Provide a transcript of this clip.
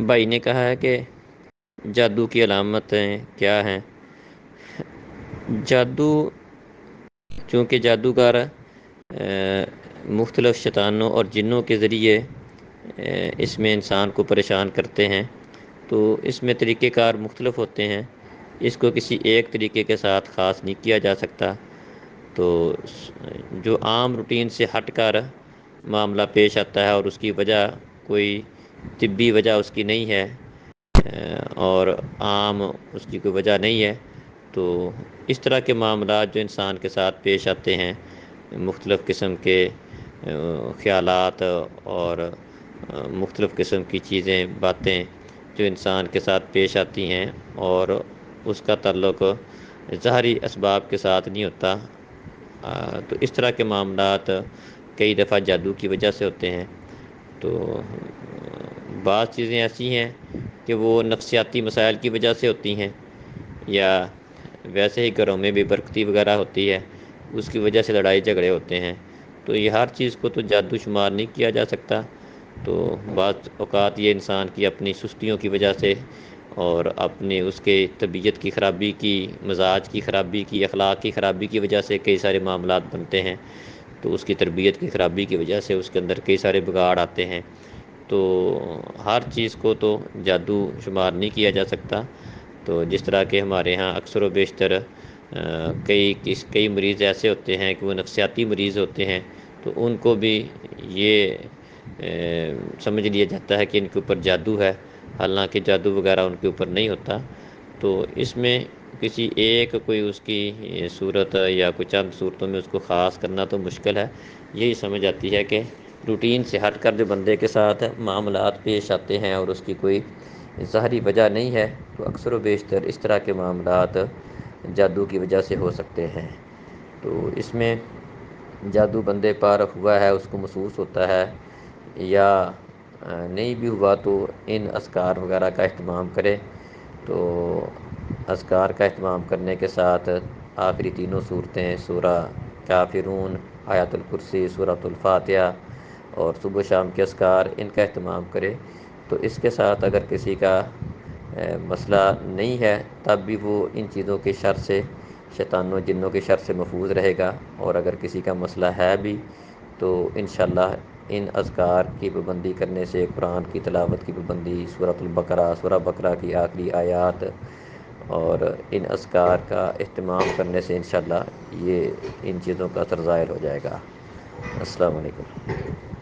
بھائی نے کہا ہے کہ جادو کی علامتیں کیا ہیں؟ جادو، چونکہ جادوگر مختلف شیطانوں اور جنوں کے ذریعے اس میں انسان کو پریشان کرتے ہیں، تو اس میں طریقہ کار مختلف ہوتے ہیں، اس کو کسی ایک طریقے کے ساتھ خاص نہیں کیا جا سکتا۔ تو جو عام روٹین سے ہٹ کر معاملہ پیش آتا ہے اور اس کی وجہ کوئی طبی وجہ اس کی نہیں ہے، اور عام اس کی کوئی وجہ نہیں ہے، تو اس طرح کے معاملات جو انسان کے ساتھ پیش آتے ہیں، مختلف قسم کے خیالات اور مختلف قسم کی چیزیں، باتیں جو انسان کے ساتھ پیش آتی ہیں اور اس کا تعلق ظاہری اسباب کے ساتھ نہیں ہوتا، تو اس طرح کے معاملات کئی دفعہ جادو کی وجہ سے ہوتے ہیں۔ تو بعض چیزیں ایسی ہیں کہ وہ نفسیاتی مسائل کی وجہ سے ہوتی ہیں، یا ویسے ہی گھروں میں بے برکتی وغیرہ ہوتی ہے، اس کی وجہ سے لڑائی جھگڑے ہوتے ہیں، تو یہ ہر چیز کو تو جادو شمار نہیں کیا جا سکتا۔ تو بعض اوقات یہ انسان کی اپنی سستیوں کی وجہ سے اور اپنے اس کے طبیعت کی خرابی کی، مزاج کی خرابی کی، اخلاق کی خرابی کی وجہ سے کئی سارے معاملات بنتے ہیں، تو اس کی تربیت کی خرابی کی وجہ سے اس کے اندر کئی سارے بگاڑ آتے ہیں۔ تو ہر چیز کو تو جادو شمار نہیں کیا جا سکتا۔ تو جس طرح کہ ہمارے ہاں اکثر و بیشتر کئی مریض ایسے ہوتے ہیں کہ وہ نفسیاتی مریض ہوتے ہیں، تو ان کو بھی یہ سمجھ لیا جاتا ہے کہ ان کے اوپر جادو ہے، حالانکہ جادو وغیرہ ان کے اوپر نہیں ہوتا۔ تو اس میں کسی ایک کوئی اس کی صورت یا کوئی چند صورتوں میں اس کو خاص کرنا تو مشکل ہے۔ یہی سمجھ آتی ہے کہ روٹین سے ہٹ کر جو بندے کے ساتھ معاملات پیش آتے ہیں اور اس کی کوئی ظاہری وجہ نہیں ہے، تو اکثر و بیشتر اس طرح کے معاملات جادو کی وجہ سے ہو سکتے ہیں۔ تو اس میں جادو بندے پر ہوا ہے، اس کو محسوس ہوتا ہے، یا نہیں بھی ہوا، تو ان اذکار وغیرہ کا اہتمام کرے۔ تو اذکار کا اہتمام کرنے کے ساتھ آخری تینوں صورتیں، سورہ کافرون، آیت الکرسی، سورۃ الفاتحہ اور صبح و شام کے اذکار، ان کا اہتمام کرے۔ تو اس کے ساتھ اگر کسی کا مسئلہ نہیں ہے، تب بھی وہ ان چیزوں کے شر سے، شیطانوں جنوں کے شر سے محفوظ رہے گا، اور اگر کسی کا مسئلہ ہے بھی تو انشاءاللہ ان اذکار کی پابندی کرنے سے، قرآن کی تلاوت کی پابندی، سورۃ البقرہ، سورہ بقرہ کی آخری آیات اور ان اذکار کا اہتمام کرنے سے انشاءاللہ یہ ان چیزوں کا اثر ظاہر ہو جائے گا۔ السلام علیکم۔